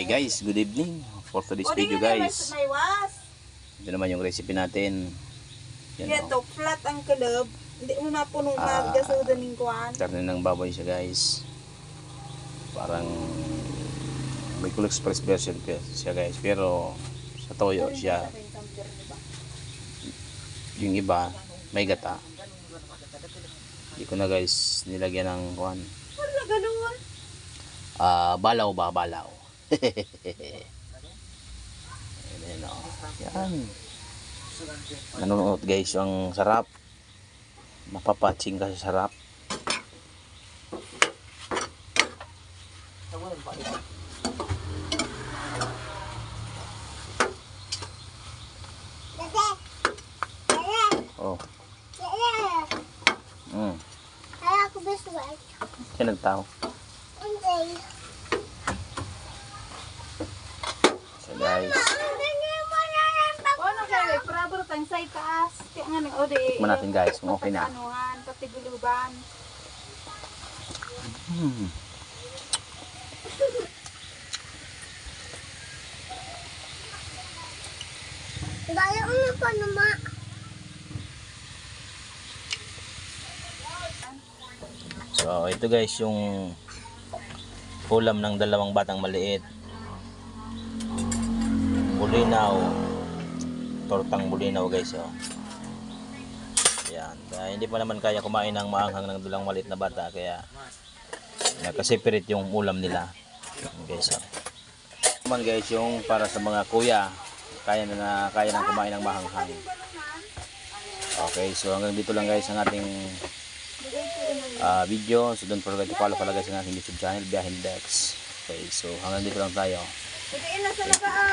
Hey guys, good evening for today's video guys. Ito naman yung recipe natin. Yan to, flat ang kalab. Hindi mo mapunong magasudan ng kuwan. Karne ng baboy siya guys. Parang may cool express version siya guys. Pero sa toyo siya. Yung iba may gata. Hindi ko na guys nilagyan ng kuwan. Wala ganoon. Balaw ba? Balaw. Ayan o. Yan. Nanonood guys yung sarap. Mapapatching ka sa sarap. Oh. Yan ang tao. So guys. Ano kaya? Para tang sa taas. Kaya nga nang ode. Tikman natin guys kung okay na. Anuhan, patiguluban. Daya mo pa naman. So ito guys yung ulam ng dalawang batang maliit. Bulinaw. Tortang bulinaw guys oh. Yan. Dahil hindi pa naman kaya kumain ng maanghang ng dalawang maliit na bata kaya nakaseparate yung ulam nila. Guys oh. Naman guys yung para sa mga kuya kaya na kumain ng maanghang. Okay, so hanggang dito lang guys ang ating video. So don't forget to follow pala guys ang ating YouTube channel, Biyahin Dex. Okay, so hanggang dito lang tayo. Sige na sa lagaan.